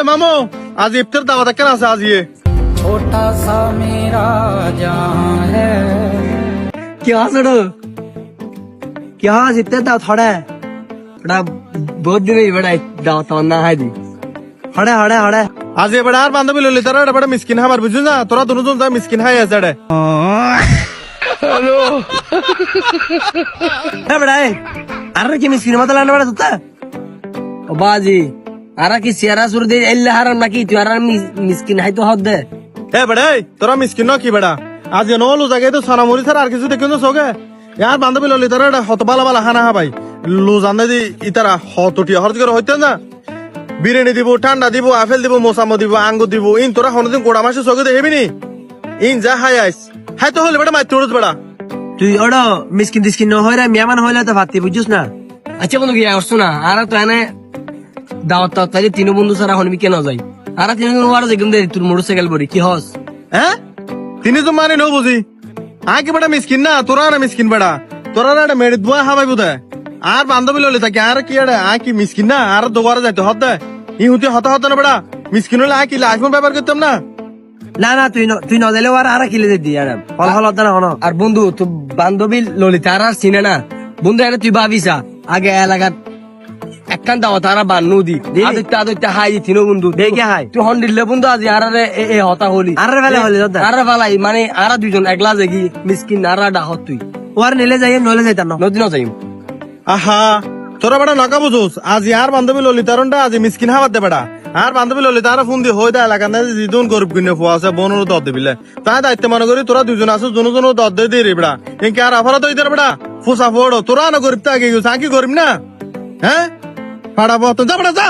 মামু আজ ইফতার দাওয়াত কেন আছে আজ ইয়ে छोटा सा मेरा जहां है। क्या सड़ो क्या जितने दाव थोड़ा बड़ा बहुत दिन ही बड़ा दाव तो ना है दी हड़े हड़े हड़े আজ এবার আর বান্ধবী ললি তারা এটা মিসকিন হাবার বুঝছো না তোরা দুজন যা মিসকিন হাই আছে রে है बड़ा है अरे की मिस्किन मत लाने बड़ा तुता ओ बाजी अरे की सियारा सुर दे एल्ले हराम ना की तू अरे मिस्किन है तो हद दे বেড়া তোরা মিসকিন ন কি বেড়া আজ নলু জায়গায় তো সোনামুড়ি ছাড়া আর কিছু দেখুন সোগে ইয়ার বান্ধবী ললি তারা এটা হত বালা বালা হানা হাবাই লু জানে দি ইতারা হতটি হরজ করে হইতে না বিরিয়ানি দিব ঠান্ডা দিব আপেল দিব মোসামো দিব আঙ্গুর দিব ইন তোরা হনদিন গোড়া মাসে সোগে দেবি নি ইন যা হাই আইস হাই তো হলে বেড়া মাই তোরজ বেড়া তুই ওড়ো মিসকিন দিসকিন ন হইরা মেহমান হইলা তো ভাতি বুঝছস না আচ্ছা বন্ধু গিয়া আসছ না আর তো এনে দাওয়াত তাইলে তিন বন্ধু ছাড়া হনবি কেন যাই আর তিন দিন ওয়ার যেগম দে তোর মোটরসাইকেল বড়ি কি হস হ্যাঁ তিনি তো মানে নো বুঝি আগে বেড়া মিসকিন না তোরা না মিসকিন বেড়া তোরা না মেরে দুয়া হাবাই বুঝে আর বান্ধবী ললি থাকে আর কি আরে আ কি মিসকিন না আর দোয়ারে যাইতে হতে ই হুতি হতে হতে না বেড়া মিসকিন হলে আ কি লাইফোন ব্যবহার করতাম না না না তুই ন দিলে আর কিলে দে দি আর হল হল না হন আর বন্ধু তো বান্ধবী ললিতা আর চিনে না বন্ধু এনে তুই ভাবিসা আগে এলাকাত একখান দাও তারা বান্নু দি আদিত্যা আদিত্যা হাই তিনো বন্ধু দেখে হাই তুই হন দিলে বন্ধু আজি আরে এ হতা হলি আরে বেলা হলি আরে বেলাই মানে আরা দুইজন একলা জাগি মিসকিন আরা ডাহত তুই ওর নিলে যাই নলে যাইতাম না নদিনও যাইম আহা তোরা বেড়া নকা বুঝোস আজ আর বান্ধবী ললিতারনটা আজ মিসকিন হাবাত দে বেড়া আর বান্ধবী ললিতার ফোন দিয়ে হয়ে দেয় এলাকা না যিজন গরিব কিনে ফুয়া আছে বোনের দর দিবিলে তাই দায়িত্ব মনে করি তোরা দুজন আছো জন দর দিয়ে দিয়ে রে বেড়া ইনকে আর আফারা তো ইদার বেড়া ফুসা ফোড়ো তোরা না গরিব তা আগে গেছো কি গরিব না হ্যাঁ পাড়া বত যা বেড়া যা